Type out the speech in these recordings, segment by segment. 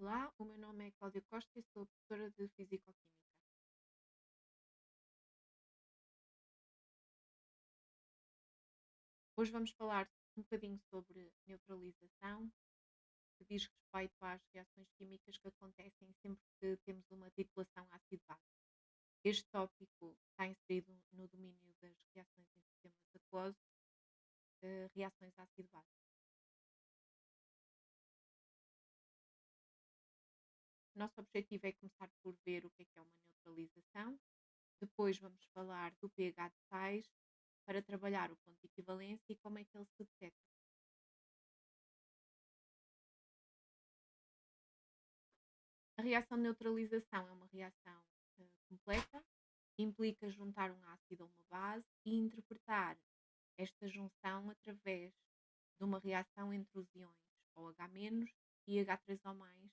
Olá, o meu nome é Cláudia Costa e sou professora de Fisicoquímica. Hoje vamos falar um bocadinho sobre neutralização, que diz respeito às reações químicas que acontecem sempre que temos uma titulação ácido-base. Este tópico está inserido no domínio das reações em sistemas aquosos, reações ácido-base. O nosso objetivo é começar por ver o que é uma neutralização. Depois vamos falar do pH de sais para trabalhar o ponto de equivalência e como é que ele se detecta. A reação de neutralização é uma reação completa, implica juntar um ácido a uma base e interpretar esta junção através de uma reação entre os iões OH- e H3O+,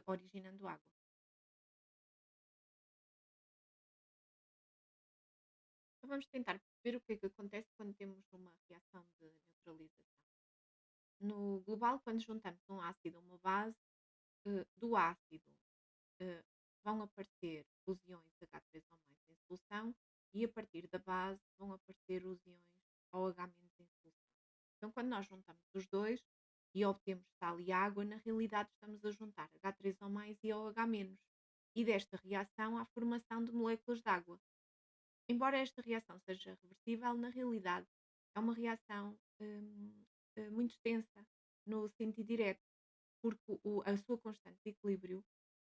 originando água. Então vamos tentar perceber o que é que acontece quando temos uma reação de neutralização. No global, quando juntamos um ácido a uma base, do ácido eh, vão aparecer os iões H3O+ em solução e a partir da base vão aparecer os iões OH- em solução. Então, quando nós juntamos os dois e obtemos sal e água, na realidade estamos a juntar H3O+ e OH-. E desta reação há a formação de moléculas de água. Embora esta reação seja reversível, na realidade é uma reação muito extensa no sentido direto, porque a sua constante de equilíbrio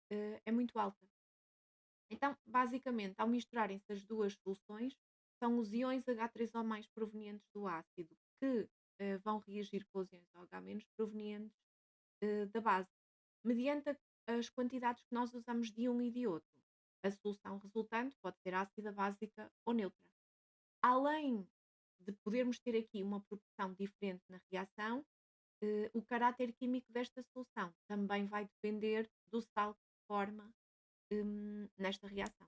é muito alta. Então, basicamente, ao misturarem-se as duas soluções, são os íons H3O+ provenientes do ácido que vão reagir com os íons OH- provenientes da base, mediante as quantidades que nós usamos de um e de outro. A solução resultante pode ser ácida, básica ou neutra. Além de podermos ter aqui uma proporção diferente na reação, o caráter químico desta solução também vai depender do sal que se forma nesta reação.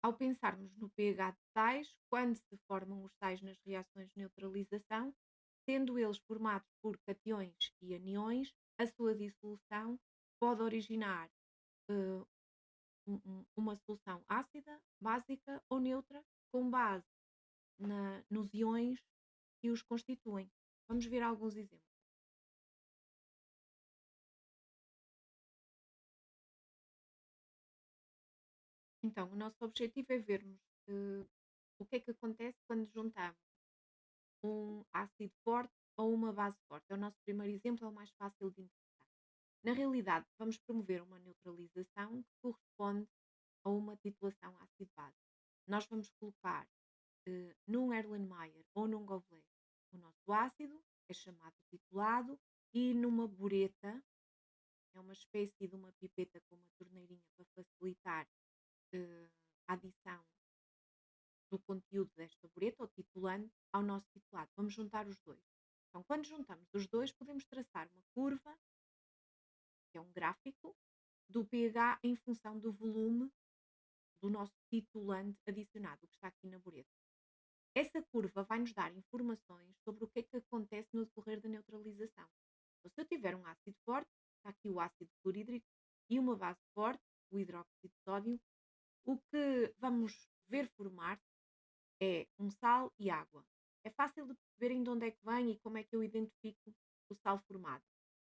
Ao pensarmos no pH de sais, quando se formam os sais nas reações de neutralização, sendo eles formados por cationes e aniões, a sua dissolução pode originar eh, uma solução ácida, básica ou neutra, com base nos íons que os constituem. Vamos ver alguns exemplos. Então, o nosso objetivo é vermos o que é que acontece quando juntamos um ácido forte ou uma base forte. É o nosso primeiro exemplo, é o mais fácil de interpretar. Na realidade, vamos promover uma neutralização que corresponde a uma titulação ácido-base. Nós vamos colocar num Erlenmeyer ou num Goulet o nosso ácido, é chamado titulado, e numa bureta, é uma espécie de uma pipeta com uma torneirinha para facilitar a adição do conteúdo desta bureta, ou titulante, ao nosso titulado. Vamos juntar os dois. Então, quando juntamos os dois, podemos traçar uma curva, que é um gráfico, do pH em função do volume do nosso titulante adicionado, o que está aqui na bureta. Essa curva vai nos dar informações sobre o que é que acontece no decorrer da neutralização. Então, se eu tiver um ácido forte, está aqui o ácido clorídrico, e uma base forte, o hidróxido de sódio, o que vamos ver formar é um sal e água. É fácil de perceberem de onde é que vem e como é que eu identifico o sal formado.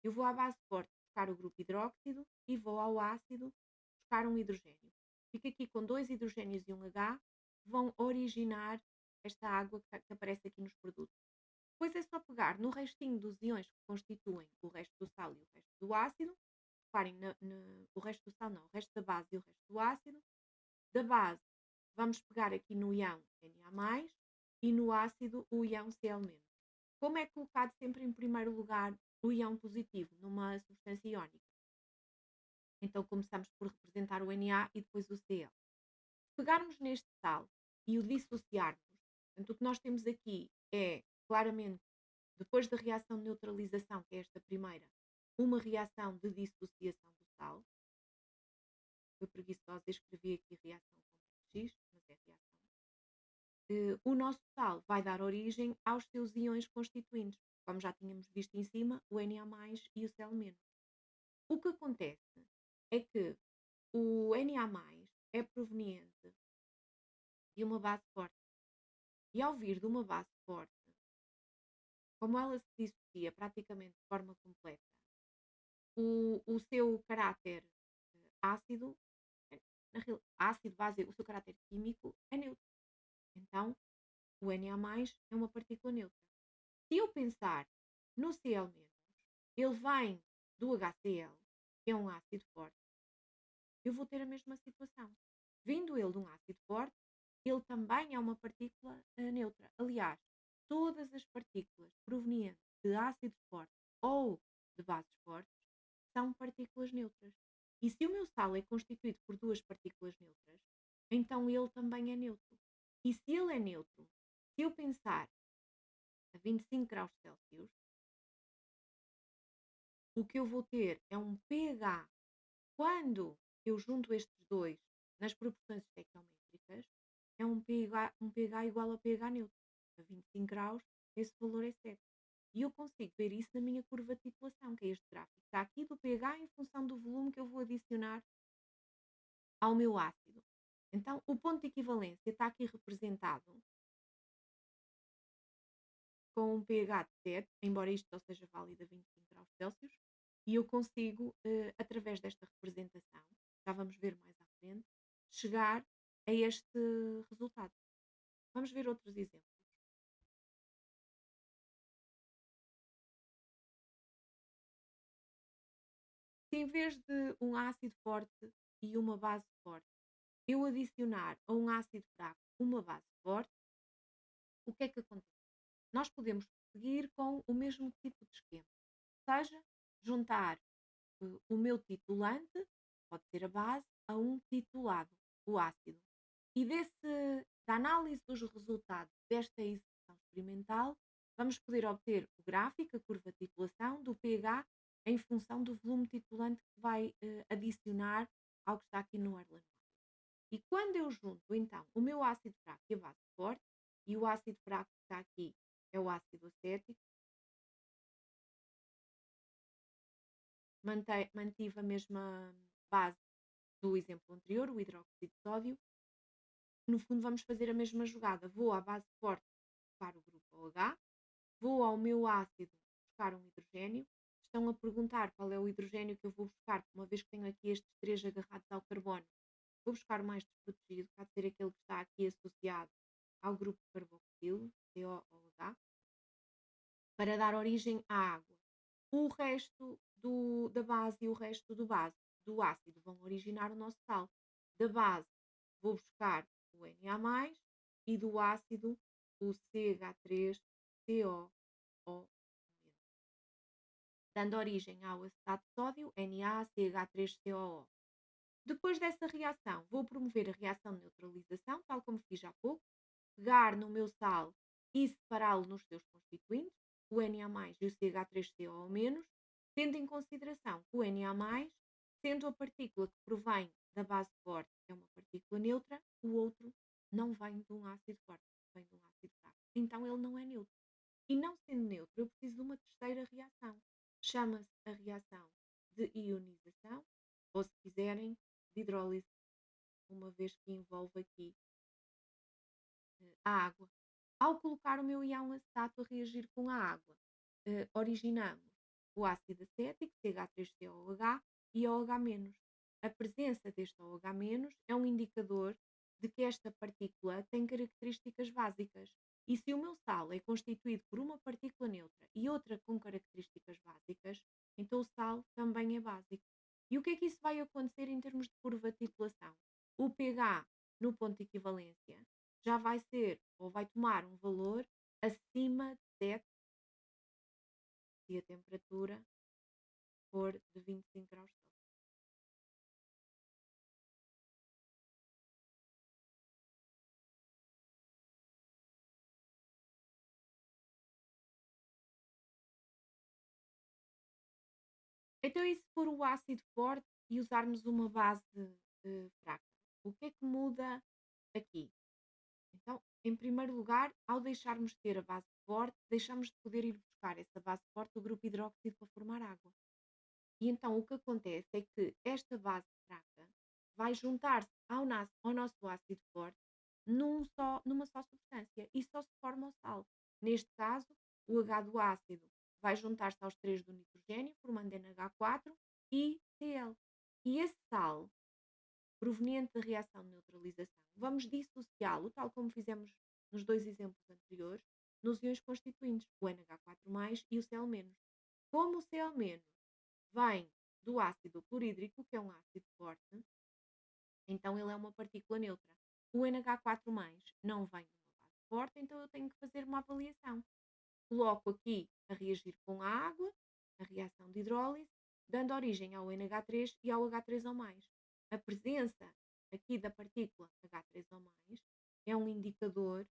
Eu vou à base forte buscar o grupo hidróxido e vou ao ácido buscar um hidrogênio. Fico aqui com dois hidrogénios e um H, que vão originar esta água que aparece aqui nos produtos. Depois é só pegar no restinho dos íons que constituem o resto do sal e o resto do ácido. Reparem, o resto do sal não, o resto da base e o resto do ácido. Da base, vamos pegar aqui no íon Na+, e no ácido o íon Cl-. Como é colocado sempre em primeiro lugar o íon positivo numa substância iónica? Então começamos por representar o Na e depois o Cl. Se pegarmos neste sal e o dissociarmos, portanto, o que nós temos aqui é claramente, depois da reação de neutralização, que é esta primeira, uma reação de dissociação do sal. Foi preguiçosa e escrevi aqui reação com X, mas é reação. o nosso sal vai dar origem aos seus íons constituintes, como já tínhamos visto em cima, o Na+ e o Cl-. O que acontece é que o Na+ é proveniente de uma base forte e ao vir de uma base forte, como ela se dissocia praticamente de forma completa, o seu caráter ácido, ácido, base, o seu caráter químico é neutro. Então, o Na+ é uma partícula neutra. Se eu pensar no Cl-, ele vem do HCl, que é um ácido forte, eu vou ter a mesma situação. Vindo ele de um ácido forte, ele também é uma partícula neutra. Aliás, todas as partículas provenientes de ácidos fortes ou de bases fortes são partículas neutras. E se o meu sal é constituído por duas partículas neutras, então ele também é neutro. E se ele é neutro, se eu pensar a 25 graus Celsius, o que eu vou ter é um pH, quando eu junto estes dois nas proporções estequiométricas, é um pH igual a pH neutro. A 25 graus, esse valor é 7. E eu consigo ver isso na minha curva de titulação, que é este gráfico. Está aqui do pH em função do volume que eu vou adicionar ao meu ácido. Então, o ponto de equivalência está aqui representado com um pH de 7, embora isto só seja válido a 25 graus Celsius, e eu consigo, através desta representação, já vamos ver mais à frente, chegar a este resultado. Vamos ver outros exemplos. Se em vez de um ácido forte e uma base forte, eu adicionar a um ácido fraco uma base forte, o que é que acontece? Nós podemos seguir com o mesmo tipo de esquema, ou seja, juntar o meu titulante, pode ser a base, a um titulado, o ácido. E da análise dos resultados desta execução experimental, vamos poder obter o gráfico, a curva de titulação, do pH em função do volume titulante que vai adicionar ao que está aqui no Erlenmeyer. E quando eu junto, então, o meu ácido fraco e a base forte, e o ácido fraco que está aqui é o ácido acético, mantive a mesma base do exemplo anterior, o hidróxido de sódio. No fundo, vamos fazer a mesma jogada. Vou à base forte buscar o grupo OH, vou ao meu ácido buscar um hidrogênio. Estão a perguntar qual é o hidrogênio que eu vou buscar, uma vez que tenho aqui estes três agarrados ao carbono. Vou buscar o mais desprotegido, que há de ser aquele que está aqui associado ao grupo carboxilo, COOH, para dar origem à água. O resto da base e o resto do ácido vão originar o nosso sal. Da base vou buscar o Na+, e do ácido o CH3COO, dando origem ao acetato de sódio, NaCH3COO. Depois dessa reação, vou promover a reação de neutralização, tal como fiz há pouco, pegar no meu sal e separá-lo nos seus constituintes, o Na+ e o CH3COO-, tendo em consideração que o Na+, sendo a partícula que provém da base forte, é uma partícula neutra, o outro não vem de um ácido forte, vem de um ácido fraco. Então ele não é neutro. E não sendo neutro, eu preciso de uma terceira reação. Chama-se a reação de ionização, ou se quiserem, de hidrólise, uma vez que envolve aqui a água. Ao colocar o meu ião acetato a reagir com a água, originamos o ácido acético, CH3COH, e OH-. A presença deste OH- é um indicador de que esta partícula tem características básicas. E se o meu sal é constituído por uma partícula neutra e outra com características básicas, então o sal também é básico. E o que é que isso vai acontecer em termos de curva de titulação? O pH no ponto de equivalência já vai ser, ou vai tomar um valor acima de 7 se a temperatura for de 25 graus Celsius. Então, e se for o ácido forte e usarmos uma base fraca? O que é que muda aqui? Então, em primeiro lugar, ao deixarmos de ter a base forte, deixamos de poder ir buscar essa base forte do grupo hidróxido para formar água. E então o que acontece é que esta base fraca vai juntar-se ao nosso ácido forte numa só substância e só se forma o sal. Neste caso, o H do ácido vai juntar-se aos 3 do nitrogênio, formando NH4 e Cl. E esse sal, proveniente da reação de neutralização, vamos dissociá-lo, tal como fizemos nos dois exemplos anteriores, nos íons constituintes, o NH4+, e o Cl-. Como o Cl- vem do ácido clorídrico, que é um ácido forte, então ele é uma partícula neutra. O NH4+, não vem de uma base forte, então eu tenho que fazer uma avaliação. Coloco aqui a reagir com a água, a reação de hidrólise, dando origem ao NH3 e ao H3O+. A presença aqui da partícula H3O+, é um indicador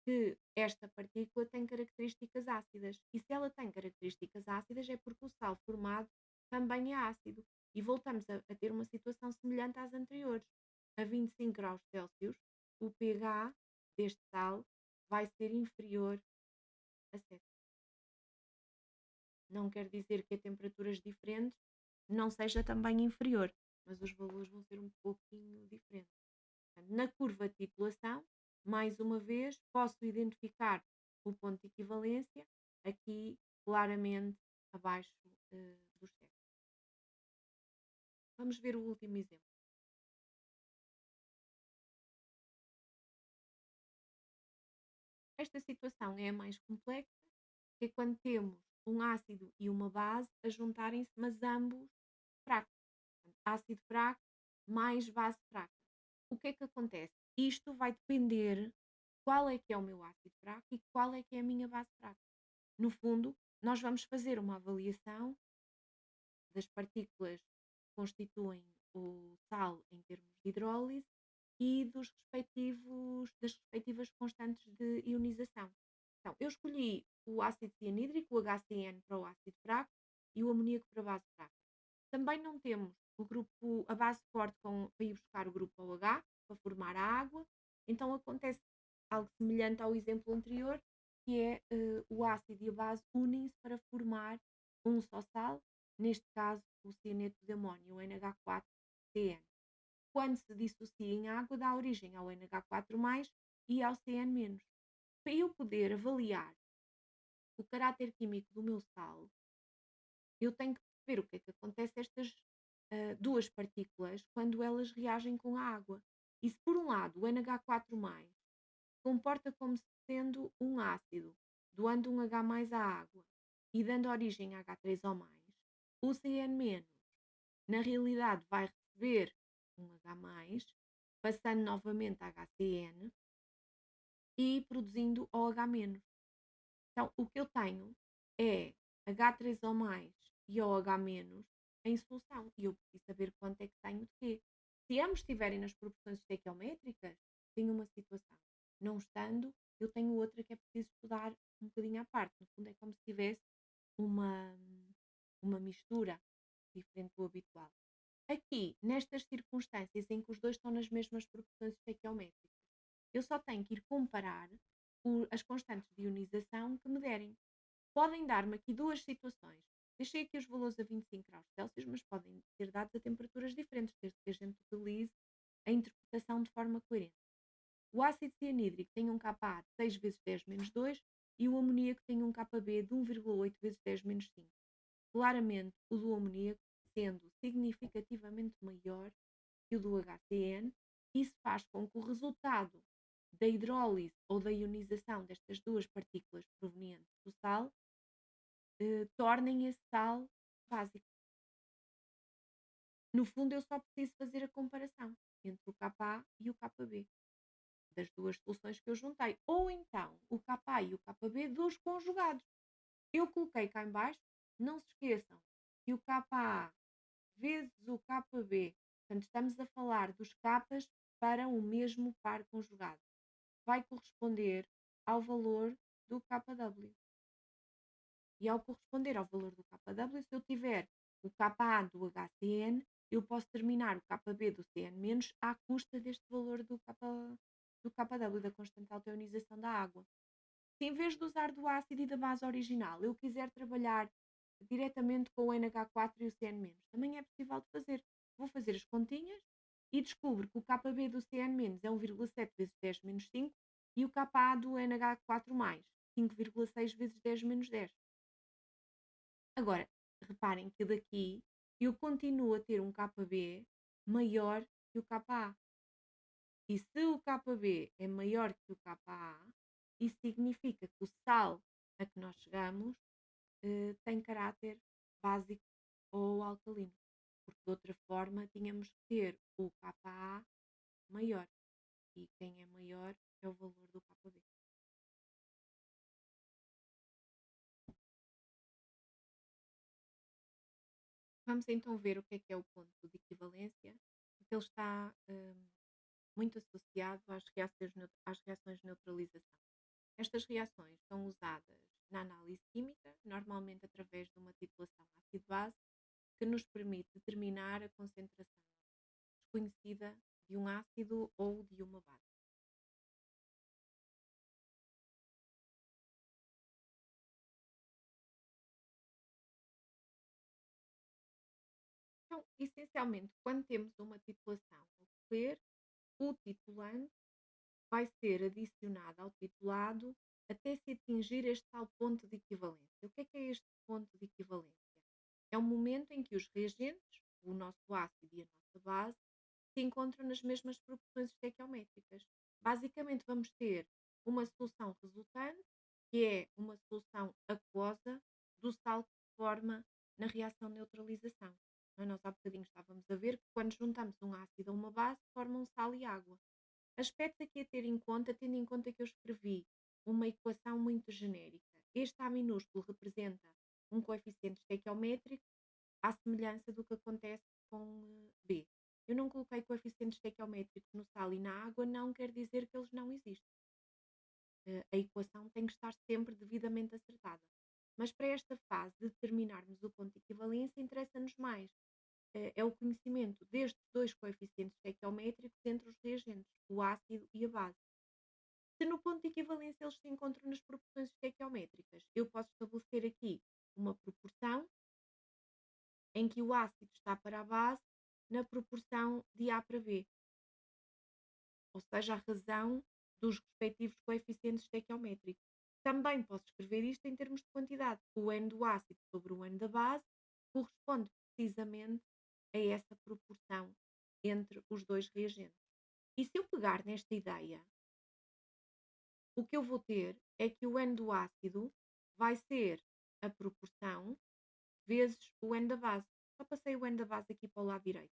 que esta partícula tem características ácidas. E se ela tem características ácidas é porque o sal formado também é ácido. E voltamos a ter uma situação semelhante às anteriores. A 25 graus Celsius, o pH deste sal vai ser inferior a 7. Não quer dizer que a temperaturas diferentes não seja também inferior, mas os valores vão ser um pouquinho diferentes. Portanto, na curva de titulação, mais uma vez, posso identificar o ponto de equivalência aqui claramente abaixo dos 7. Vamos ver o último exemplo. Esta situação é a mais complexa, que é quando temos um ácido e uma base a juntarem-se, mas ambos fracos. Portanto, ácido fraco mais base fraca. O que é que acontece? Isto vai depender qual é que é o meu ácido fraco e qual é que é a minha base fraca. No fundo, nós vamos fazer uma avaliação das partículas que constituem o sal em termos de hidrólise e das respectivas constantes de ionização. Então, eu escolhi o ácido cianídrico, o HCN, para o ácido fraco e o amoníaco para a base fraca. Também não temos a base forte para ir buscar o grupo OH, para formar a água, então acontece algo semelhante ao exemplo anterior, que é o ácido e a base unem-se para formar um só sal, neste caso o cianeto de amónio, o NH4CN. Quando se dissocia em água, dá origem ao NH4+, e ao CN-. Para eu poder avaliar o caráter químico do meu sal, eu tenho que perceber o que é que acontece a estas duas partículas quando elas reagem com a água. E se por um lado o NH4+, comporta como sendo um ácido, doando um H+ à água e dando origem a H3O+, o CN-, na realidade vai receber um H+, passando novamente a HCN e produzindo OH-. Então, o que eu tenho é H3O+ e OH- em solução. E eu preciso saber quanto é que tenho de quê. Se ambos estiverem nas proporções estequiométricas, tenho uma situação. Não estando, eu tenho outra que é preciso estudar um bocadinho à parte. No fundo, é como se tivesse uma, uma mistura diferente do habitual. Aqui, nestas circunstâncias em que os dois estão nas mesmas proporções estequiométricas, eu só tenho que ir comparar as constantes de ionização que me derem. Podem dar-me aqui duas situações. Deixei aqui os valores a 25 graus Celsius, mas podem ser dados a temperaturas diferentes, desde que a gente utilize a interpretação de forma coerente. O ácido cianídrico tem um Ka de 6 vezes 10 menos 2 e o amoníaco tem um Kb de 1,8 vezes 10 menos 5. Claramente, o do amoníaco sendo significativamente maior que o do HCN, isso faz com que o resultado da hidrólise ou da ionização destas duas partículas provenientes do sal tornem esse sal básico. No fundo, eu só preciso fazer a comparação entre o Ka e o Kb das duas soluções que eu juntei, ou então o Ka e o Kb dos conjugados. Eu coloquei cá em baixo, não se esqueçam que o Ka vezes o Kb, portanto estamos a falar dos capas para o mesmo par conjugado, vai corresponder ao valor do Kw. E ao corresponder ao valor do Kw, se eu tiver o Ka do HCN, eu posso terminar o Kb do CN- à custa deste valor do Kw. do KW, da constante de alta ionização da água. Se em vez de usar do ácido e da base original, eu quiser trabalhar diretamente com o NH4 e o CN-, também é possível de fazer. Vou fazer as continhas e descubro que o KB do CN- é 1,7 vezes 10 menos 5 e o Ka do NH4 mais 5,6 vezes 10 menos 10. Agora, reparem que daqui eu continuo a ter um KB maior que o Ka. E se o KB é maior que o Ka, isso significa que o sal a que nós chegamos tem caráter básico ou alcalino. Porque de outra forma tínhamos que ter o Ka maior. E quem é maior é o valor do KB. Vamos então ver o que é o ponto de equivalência, porque ele está muito associado às reações de neutralização. Estas reações são usadas na análise química, normalmente através de uma titulação ácido-base, que nos permite determinar a concentração desconhecida de um ácido ou de uma base. Então, essencialmente, quando temos uma titulação a ocorrer, o titulante vai ser adicionado ao titulado até se atingir este tal ponto de equivalência. O que é este ponto de equivalência? É o momento em que os reagentes, o nosso ácido e a nossa base, se encontram nas mesmas proporções estequiométricas. Basicamente, vamos ter uma solução resultante, que é uma solução aquosa do sal que se forma na reação de neutralização. Não é? Nós há bocadinho estávamos a ver que quando juntamos um ácido a uma base, formam sal e água. Aspectos aqui a ter em conta, tendo em conta que eu escrevi uma equação muito genérica. Este A minúsculo representa um coeficiente estequiométrico à semelhança do que acontece com B. Eu não coloquei coeficientes estequiométricos no sal e na água, não quer dizer que eles não existem. A equação tem que estar sempre devidamente acertada. Mas para esta fase de determinarmos o ponto de equivalência, interessa-nos mais é o conhecimento destes dois coeficientes estequiométricos entre os reagentes, o ácido e a base. Se no ponto de equivalência eles se encontram nas proporções estequiométricas, eu posso estabelecer aqui uma proporção em que o ácido está para a base na proporção de A para B, ou seja, a razão dos respectivos coeficientes estequiométricos. Também posso escrever isto em termos de quantidade. O N do ácido sobre o N da base corresponde precisamente a essa proporção entre os dois reagentes. E se eu pegar nesta ideia, o que eu vou ter é que o N do ácido vai ser a proporção vezes o N da base. Só passei o N da base aqui para o lado direito.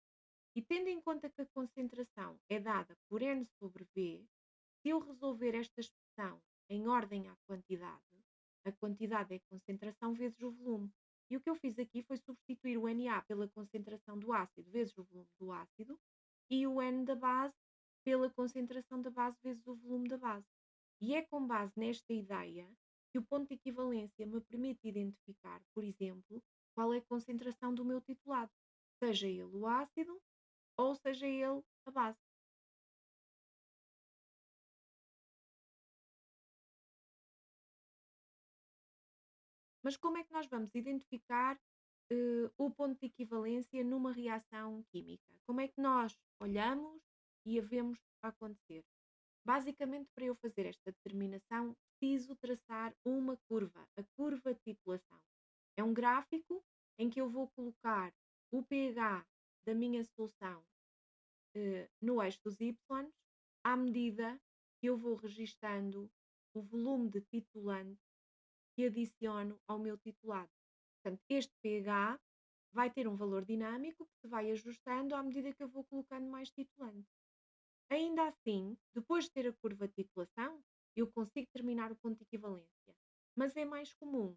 E tendo em conta que a concentração é dada por N sobre V, se eu resolver esta expressão em ordem à quantidade, a quantidade é a concentração vezes o volume. E o que eu fiz aqui foi substituir o Na pela concentração do ácido vezes o volume do ácido e o N da base pela concentração da base vezes o volume da base. E é com base nesta ideia que o ponto de equivalência me permite identificar, por exemplo, qual é a concentração do meu titulado, seja ele o ácido ou seja ele a base. Mas como é que nós vamos identificar o ponto de equivalência numa reação química? Como é que nós olhamos e a vemos acontecer? Basicamente, para eu fazer esta determinação, preciso traçar uma curva, a curva de titulação. É um gráfico em que eu vou colocar o pH da minha solução no eixo dos y, à medida que eu vou registando o volume de titulante que adiciono ao meu titulado. Portanto, este pH vai ter um valor dinâmico que se vai ajustando à medida que eu vou colocando mais titulante. Ainda assim, depois de ter a curva de titulação, eu consigo terminar o ponto de equivalência. Mas é mais comum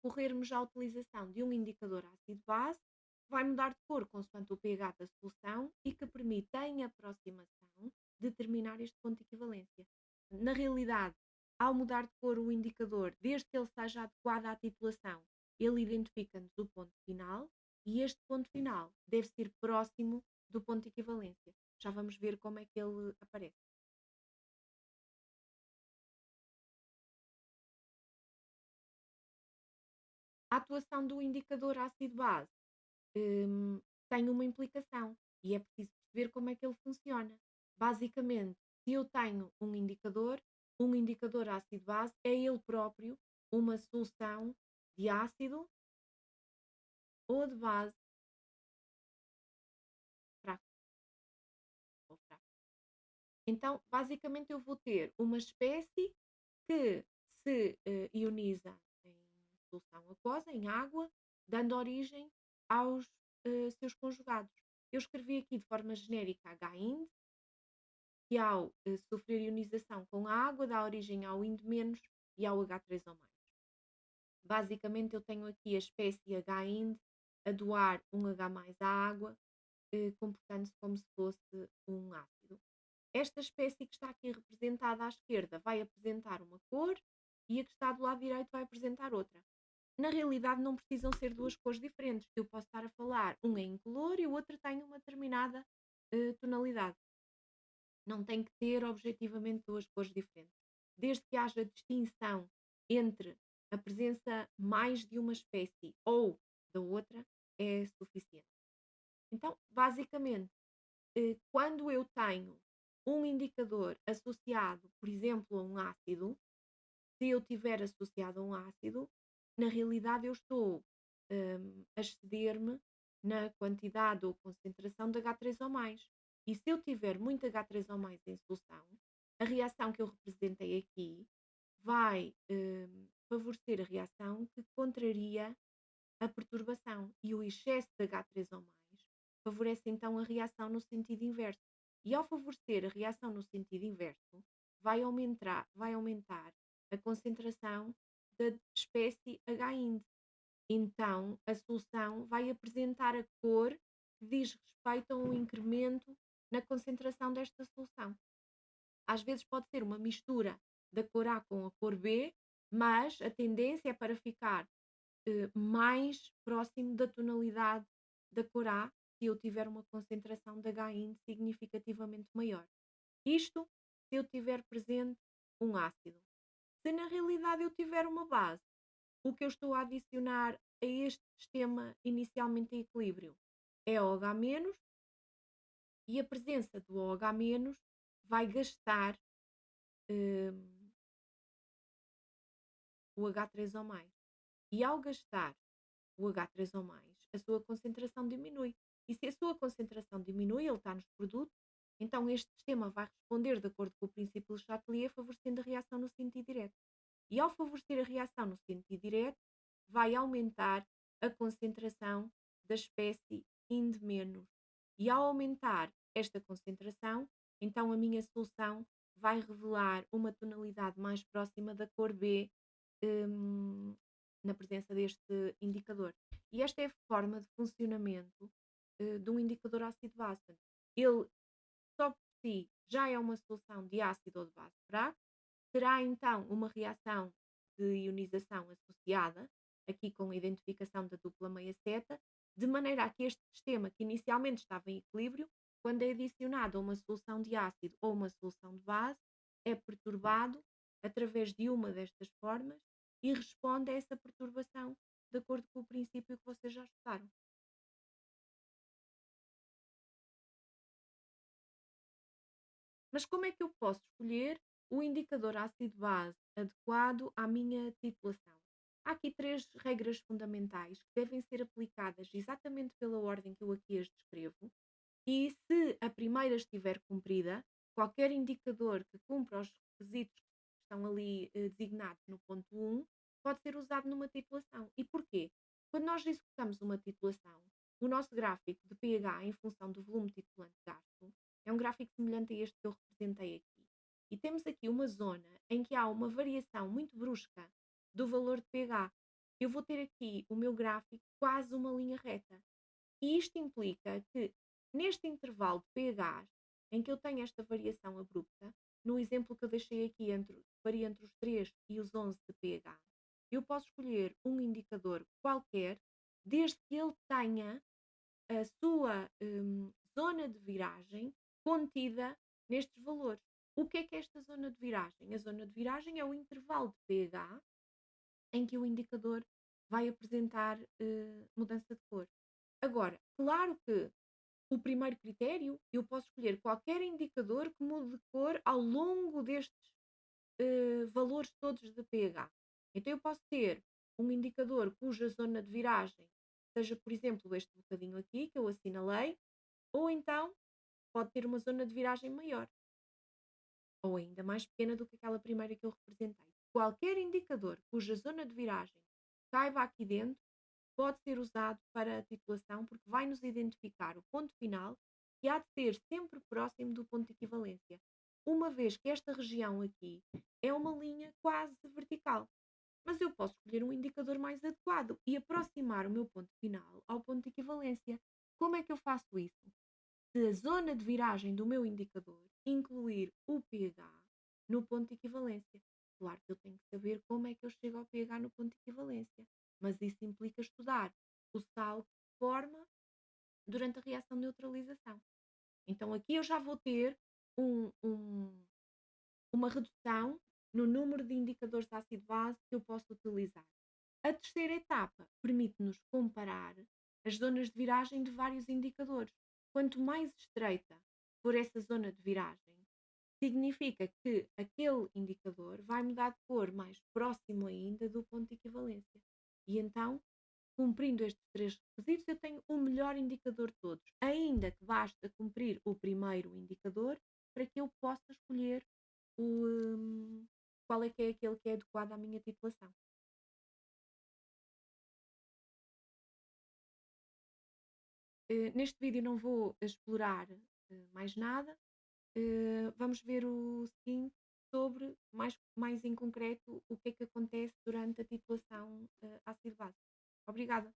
corrermos à utilização de um indicador ácido-base, que vai mudar de cor consoante o pH da solução e que permite, em aproximação, determinar este ponto de equivalência. Na realidade, ao mudar de cor o indicador, desde que ele seja adequado à titulação, ele identifica-nos o ponto final e este ponto final deve ser próximo do ponto de equivalência. Já vamos ver como é que ele aparece. a atuação do indicador ácido-base hum, tem uma implicação e é preciso perceber como é que ele funciona. Basicamente, se eu tenho um indicador ácido-base é ele próprio uma solução de ácido ou de base fraco ou fraco. Então, basicamente, eu vou ter uma espécie que se ioniza em solução aquosa, em água, dando origem aos seus conjugados. Eu escrevi aqui de forma genérica HIND, que ao sofrer ionização com a água dá origem ao IND- e ao H3O+. Basicamente eu tenho aqui a espécie HIND a doar um H+ à água, comportando-se como se fosse um ácido. Esta espécie que está aqui representada à esquerda vai apresentar uma cor e a que está do lado direito vai apresentar outra. Na realidade não precisam ser duas cores diferentes. Eu posso estar a falar, um é incolor e o outro tem uma determinada tonalidade. Não tem que ter objetivamente duas cores diferentes. Desde que haja distinção entre a presença mais de uma espécie ou da outra, é suficiente. Então, basicamente, quando eu tenho um indicador associado, por exemplo, a um ácido, se eu tiver associado a um ácido, na realidade eu estou a exceder-me na quantidade ou concentração de H3O+. E se eu tiver muito H3O+ em solução, a reação que eu representei aqui vai favorecer a reação que contraria a perturbação. E o excesso de H3O+ favorece então a reação no sentido inverso. E ao favorecer a reação no sentido inverso, vai aumentar a concentração da espécie H-IND. Então, a solução vai apresentar a cor que diz respeito a um incremento na concentração desta solução. Às vezes pode ser uma mistura da cor A com a cor B, mas a tendência é para ficar mais próximo da tonalidade da cor A se eu tiver uma concentração de H-IND significativamente maior. Isto se eu tiver presente um ácido. Se na realidade eu tiver uma base, o que eu estou a adicionar a este sistema inicialmente em equilíbrio é OH- e a presença do OH- vai gastar hum, o H3O+. E ao gastar o H3O+, a sua concentração diminui. E se a sua concentração diminui, ele está nos produtos, então este sistema vai responder de acordo com o princípio de Chatelier, favorecendo a reação no sentido direto. E ao favorecer a reação no sentido direto, vai aumentar a concentração da espécie IND-. E ao aumentar esta concentração, então a minha solução vai revelar uma tonalidade mais próxima da cor B, hum, na presença deste indicador. E esta é a forma de funcionamento de um indicador ácido-base. Ele só por si já é uma solução de ácido ou de base fraco, terá então uma reação de ionização associada, aqui com a identificação da dupla meia-seta, de maneira a que este sistema, que inicialmente estava em equilíbrio, quando é adicionado a uma solução de ácido ou uma solução de base, é perturbado através de uma destas formas e responde a essa perturbação de acordo com o princípio que vocês já estudaram. Mas como é que eu posso escolher o indicador ácido-base adequado à minha titulação? Há aqui três regras fundamentais que devem ser aplicadas exatamente pela ordem que eu aqui as descrevo, e se a primeira estiver cumprida, qualquer indicador que cumpra os requisitos que estão ali designados no ponto 1 pode ser usado numa titulação. E porquê? Quando nós executamos uma titulação, o nosso gráfico de pH em função do volume titulante gasto é um gráfico semelhante a este que eu representei aqui. E temos aqui uma zona em que há uma variação muito brusca do valor de pH. Eu vou ter aqui o meu gráfico quase uma linha reta. E isto implica que, neste intervalo de pH, em que eu tenho esta variação abrupta, no exemplo que eu deixei aqui, varia entre os 3 e os 11 de pH, eu posso escolher um indicador qualquer, desde que ele tenha a sua zona de viragem contida nestes valores. O que é esta zona de viragem? A zona de viragem é o intervalo de pH em que o indicador vai apresentar mudança de cor. Agora, claro que o primeiro critério, eu posso escolher qualquer indicador que mude de cor ao longo destes valores todos de pH. Então eu posso ter um indicador cuja zona de viragem seja, por exemplo, este bocadinho aqui que eu assinalei, ou então pode ter uma zona de viragem maior, ou ainda mais pequena do que aquela primeira que eu representei. Qualquer indicador cuja zona de viragem caiba aqui dentro pode ser usado para a titulação porque vai nos identificar o ponto final que há de ser sempre próximo do ponto de equivalência, uma vez que esta região aqui é uma linha quase vertical. Mas eu posso escolher um indicador mais adequado e aproximar o meu ponto final ao ponto de equivalência. Como é que eu faço isso? Se a zona de viragem do meu indicador incluir o pH no ponto de equivalência. Claro que eu tenho que saber como é que eu chego ao pH no ponto de equivalência, mas isso implica estudar o sal que se forma durante a reação de neutralização. Então aqui eu já vou ter um- um- uma redução no número de indicadores de ácido-base que eu posso utilizar. A terceira etapa permite-nos comparar as zonas de viragem de vários indicadores. Quanto mais estreita for essa zona de viragem, significa que aquele indicador vai mudar de cor mais próximo ainda do ponto de equivalência. E então, cumprindo estes três requisitos, eu tenho o melhor indicador de todos, ainda que basta cumprir o primeiro indicador para que eu possa escolher qual é aquele que é adequado à minha titulação. Neste vídeo não vou explorar mais nada. Vamos ver o seguinte sobre, mais em concreto, o que é que acontece durante a titulação ácido-base. Obrigada.